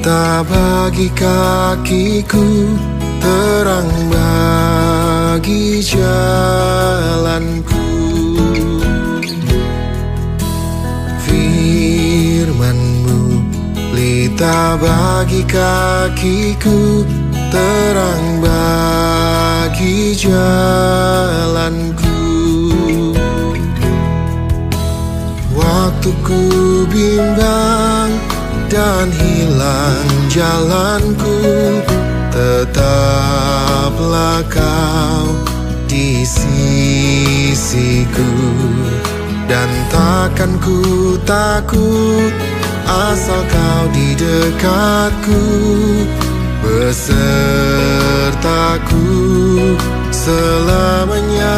pelita bagi kakiku, terang bagi jalanku. Firman-Mu pelita bagi kakiku, terang bagi jalanku. Waktu ku bimbang dan hilang jalanku, tetaplah Kau di sisiku. Dan takkan ku takut asal Kau di dekatku, besertaku selamanya.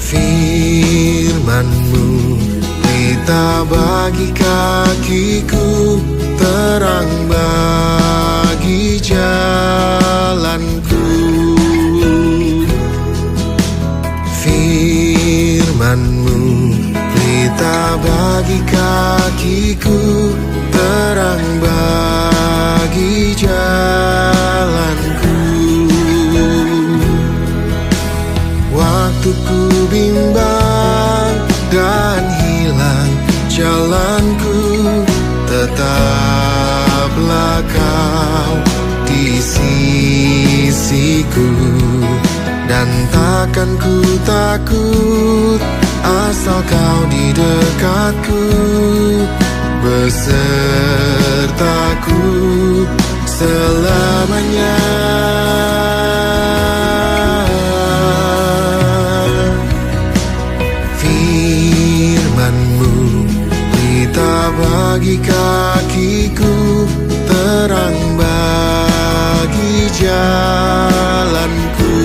Firman-Mu pelita bagi kakiku, terang bagi jalanku. Firman-Mu pelita bagi kakiku, terang bagi jalanku. Waktu ku bimbang dan hilang jalanku, tetaplah Kau di sisiku. Dan takkan ku takut asal Kau di dekatku, besertaku selamanya. Firman-Mu pelita bagi kakiku, terang bagi jalanku.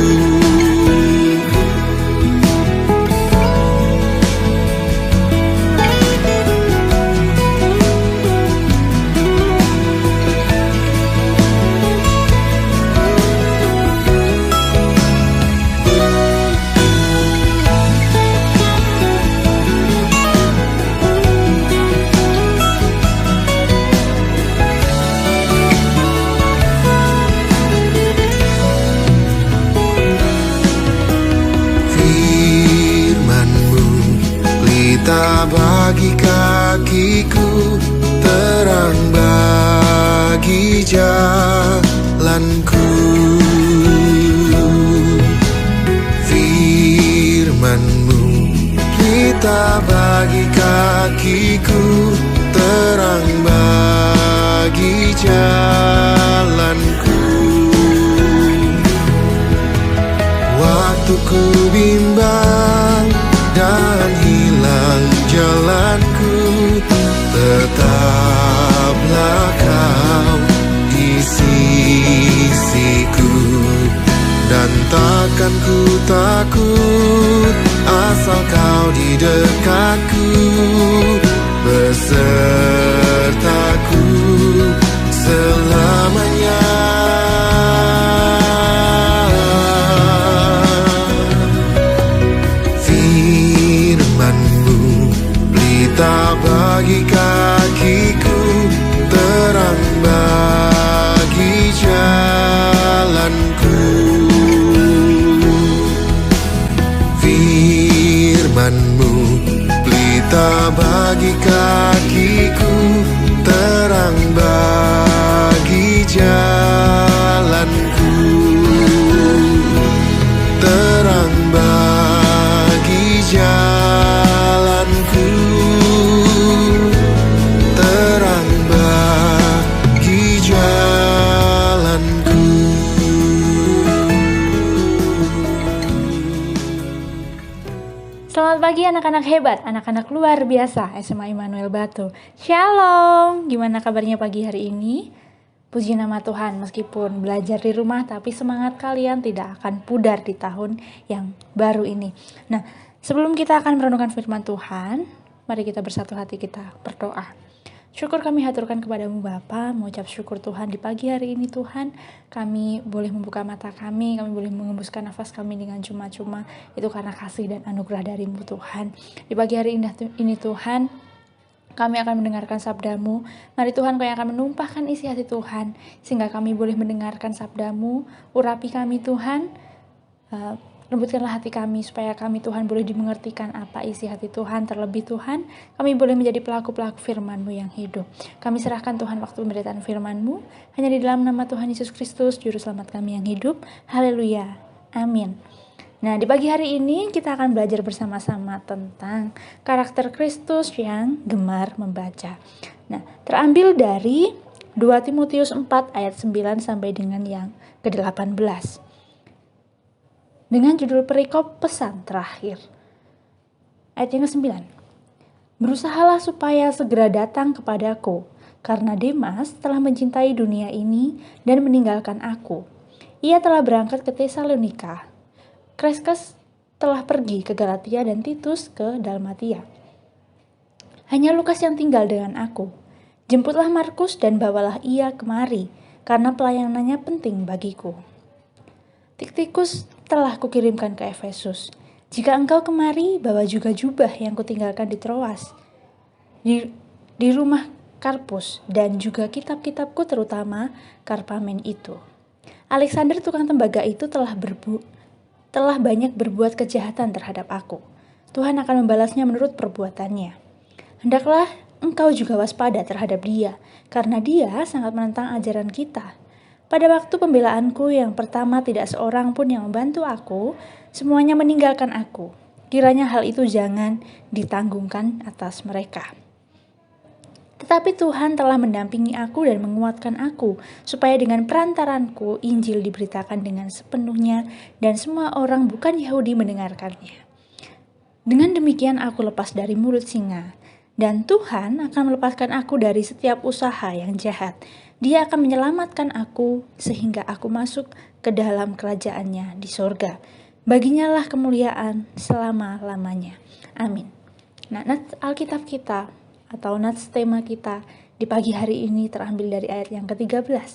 Pelita bagi kakiku, terang bagi jalanku. Firman-Mu pelita bagi kakiku, terang bagi jalanku. Waktu ku bimbang dan hilang jalanku, tetaplah Kau di sisiku. Dan takkan ku takut asal Kau di dekatku, besertaku selamanya. Firman-Mu pelita bagi kakiku, terang bagi jalanku. Firman-Mu pelita bagi kakiku, terang bagi jalanku. Terang bagi jalanku, terang bagi jalanku. Selamat pagi anak-anak hebat, anak-anak luar biasa SMA Immanuel Batu. Shalom, gimana kabarnya pagi hari ini? Puji nama Tuhan, meskipun belajar di rumah, tapi semangat kalian tidak akan pudar di tahun yang baru ini. Nah, sebelum kita akan merenungkan firman Tuhan, mari kita bersatu hati, kita berdoa. Syukur kami haturkan kepadamu Bapa, mengucap syukur Tuhan di pagi hari ini Tuhan, kami boleh membuka mata kami boleh mengembuskan nafas kami dengan cuma-cuma, itu karena kasih dan anugerah darimu Tuhan. Di pagi hari indah ini Tuhan, kami akan mendengarkan sabdamu. Mari Tuhan Kau yang akan menumpahkan isi hati Tuhan, sehingga kami boleh mendengarkan sabdamu. Urapi kami Tuhan, lembutkanlah hati kami supaya kami Tuhan boleh dimengertikan apa isi hati Tuhan. Terlebih Tuhan, kami boleh menjadi pelaku-pelaku firman-Mu yang hidup. Kami serahkan Tuhan waktu pemberitaan firman-Mu, hanya di dalam nama Tuhan Yesus Kristus, Juru Selamat kami yang hidup. Haleluya. Amin. Nah, di pagi hari ini kita akan belajar bersama-sama tentang karakter Kristus yang gemar membaca. Nah, terambil dari 2 Timotius 4 ayat 9 sampai dengan yang ke-18. Dengan judul perikop pesan terakhir. Ayat yang ke-9. Berusahalah supaya segera datang kepadaku, karena Demas telah mencintai dunia ini dan meninggalkan aku. Ia telah berangkat ke Tesalonika. Kreskes telah pergi ke Galatia dan Titus ke Dalmatia. Hanya Lukas yang tinggal dengan aku. Jemputlah Markus dan bawalah ia kemari, karena pelayanannya penting bagiku. Tikhikus telah kukirimkan ke Efesus. Jika engkau kemari, bawa juga jubah yang kutinggalkan di Troas, di rumah Karpus, dan juga kitab-kitabku terutama Karpamen itu. Alexander tukang tembaga itu telah banyak berbuat kejahatan terhadap aku. Tuhan akan membalasnya menurut perbuatannya. Hendaklah engkau juga waspada terhadap dia, karena dia sangat menentang ajaran kita. Pada waktu pembelaanku yang pertama tidak seorang pun yang membantu aku, semuanya meninggalkan aku. Kiranya hal itu jangan ditanggungkan atas mereka. Tetapi Tuhan telah mendampingi aku dan menguatkan aku, supaya dengan perantaranku Injil diberitakan dengan sepenuhnya dan semua orang bukan Yahudi mendengarkannya. Dengan demikian aku lepas dari mulut singa, dan Tuhan akan melepaskan aku dari setiap usaha yang jahat. Dia akan menyelamatkan aku sehingga aku masuk ke dalam kerajaannya di sorga. Baginya lah kemuliaan selama-lamanya. Amin. Nah, nats Alkitab kita atau nats tema kita di pagi hari ini terambil dari ayat yang ke-13.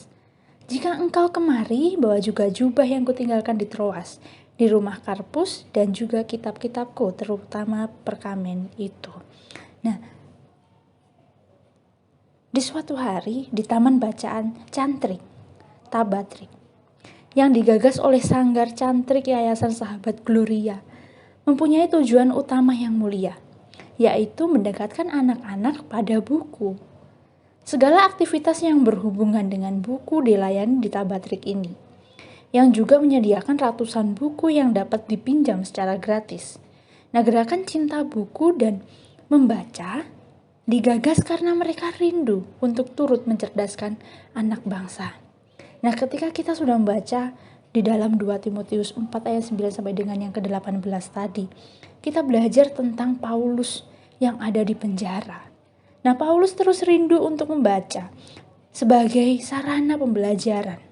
Jika engkau kemari, bawa juga jubah yang kutinggalkan di Troas, di rumah Karpus, dan juga kitab-kitabku, terutama perkamen itu. Nah, di suatu hari di taman bacaan Cantrik, Tabatrik, yang digagas oleh Sanggar Cantrik Yayasan Sahabat Gloria, mempunyai tujuan utama yang mulia, yaitu mendekatkan anak-anak pada buku. Segala aktivitas yang berhubungan dengan buku dilayani di Tabatrik ini, yang juga menyediakan ratusan buku yang dapat dipinjam secara gratis. Nah, gerakan cinta buku dan membaca digagas karena mereka rindu untuk turut mencerdaskan anak bangsa. Nah, ketika kita sudah membaca di dalam 2 Timotius 4 ayat 9 sampai dengan yang ke-18 tadi, kita belajar tentang Paulus yang ada di penjara. Nah, Paulus terus rindu untuk membaca sebagai sarana pembelajaran.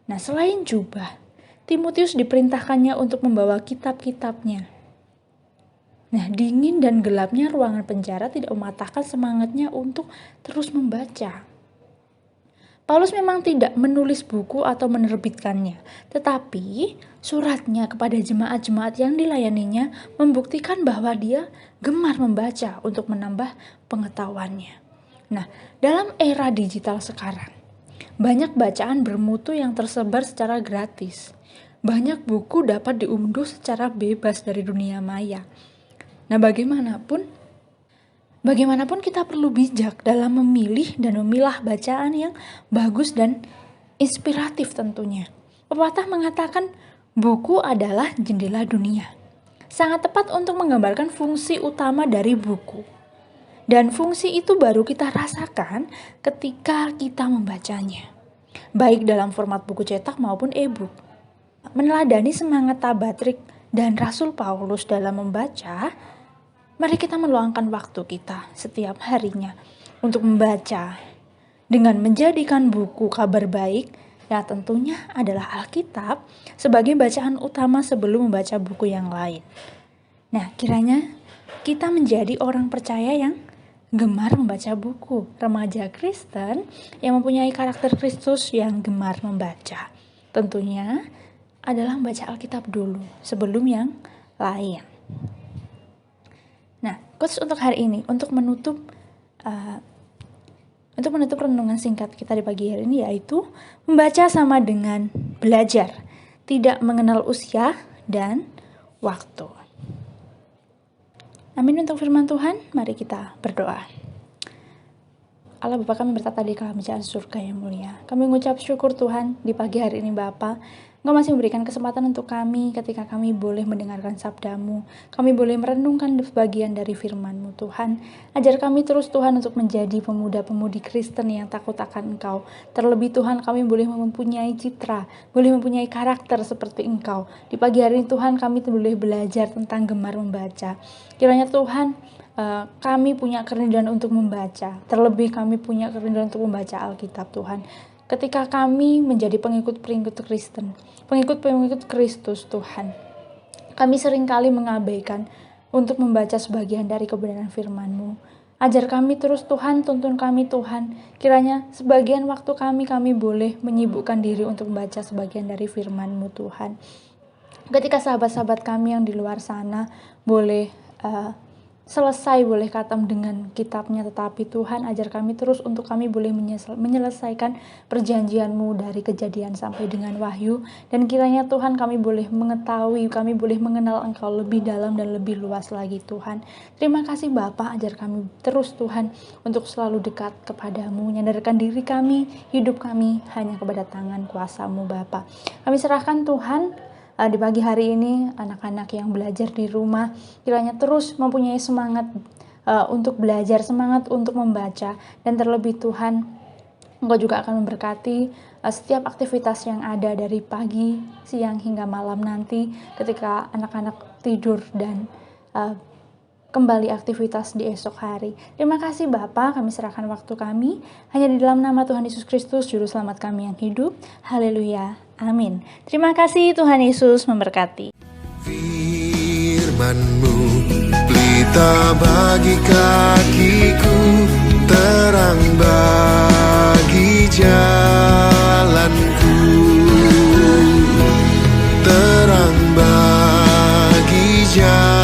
Nah, selain jubah, Timotius diperintahkannya untuk membawa kitab-kitabnya. Nah, dingin dan gelapnya ruangan penjara tidak mematahkan semangatnya untuk terus membaca. Paulus memang tidak menulis buku atau menerbitkannya, tetapi suratnya kepada jemaat-jemaat yang dilayaninya membuktikan bahwa dia gemar membaca untuk menambah pengetahuannya. Nah, dalam era digital sekarang, banyak bacaan bermutu yang tersebar secara gratis. Banyak buku dapat diunduh secara bebas dari dunia maya. Nah, bagaimanapun kita perlu bijak dalam memilih dan memilah bacaan yang bagus dan inspiratif tentunya. Pepatah mengatakan buku adalah jendela dunia. Sangat tepat untuk menggambarkan fungsi utama dari buku. Dan fungsi itu baru kita rasakan ketika kita membacanya, baik dalam format buku cetak maupun e-book. Meneladani semangat Tabatrik dan Rasul Paulus dalam membaca, mari kita meluangkan waktu kita setiap harinya untuk membaca dengan menjadikan buku kabar baik, ya tentunya adalah Alkitab, sebagai bacaan utama sebelum membaca buku yang lain. Nah, kiranya kita menjadi orang percaya yang gemar membaca buku, remaja Kristen yang mempunyai karakter Kristus yang gemar membaca. Tentunya adalah membaca Alkitab dulu sebelum yang lain. Nah, quotes untuk hari ini untuk menutup renungan singkat kita di pagi hari ini yaitu membaca sama dengan belajar, tidak mengenal usia dan waktu. Amin untuk firman Tuhan. Mari kita berdoa. Allah Bapa kami bertata di kerajaan surga yang mulia. Kami mengucap syukur Tuhan di pagi hari ini Bapa. Engkau masih memberikan kesempatan untuk kami ketika kami boleh mendengarkan sabda-Mu. Kami boleh merenungkan bagian dari firman-Mu Tuhan. Ajar kami terus Tuhan untuk menjadi pemuda-pemudi Kristen yang takut akan Engkau. Terlebih Tuhan kami boleh mempunyai citra, boleh mempunyai karakter seperti Engkau. Di pagi hari ini Tuhan kami boleh belajar tentang gemar membaca. Kiranya Tuhan kami punya kerinduan untuk membaca. Terlebih kami punya kerinduan untuk membaca Alkitab Tuhan. Ketika kami menjadi pengikut-pengikut Kristen, pengikut-pengikut Kristus Tuhan, kami seringkali mengabaikan untuk membaca sebagian dari kebenaran firman-Mu. Ajar kami terus Tuhan, tuntun kami Tuhan. Kiranya sebagian waktu kami boleh menyibukkan diri untuk membaca sebagian dari firman-Mu Tuhan. Ketika sahabat-sahabat kami yang di luar sana boleh selesai boleh khatam dengan kitabnya, tetapi Tuhan ajar kami terus untuk kami boleh menyelesaikan perjanjian-Mu dari Kejadian sampai dengan Wahyu, dan kiranya Tuhan kami boleh mengetahui, kami boleh mengenal Engkau lebih dalam dan lebih luas lagi Tuhan. Terima kasih Bapa, ajar kami terus Tuhan untuk selalu dekat kepadamu, menyandarkan diri kami, hidup kami hanya kepada tangan kuasa-Mu Bapa. Kami serahkan Tuhan di pagi hari ini anak-anak yang belajar di rumah, kiranya terus mempunyai semangat untuk belajar, semangat untuk membaca, dan terlebih Tuhan Engkau juga akan memberkati setiap aktivitas yang ada dari pagi, siang hingga malam nanti ketika anak-anak tidur dan kembali aktivitas di esok hari. Terima kasih Bapa, kami serahkan waktu kami hanya di dalam nama Tuhan Yesus Kristus, Juru Selamat kami yang hidup. Haleluya. Amin. Terima kasih, Tuhan Yesus memberkati. Firman-Mu pelita bagi kakiku, terang bagi jalanku, terang bagi jalanku.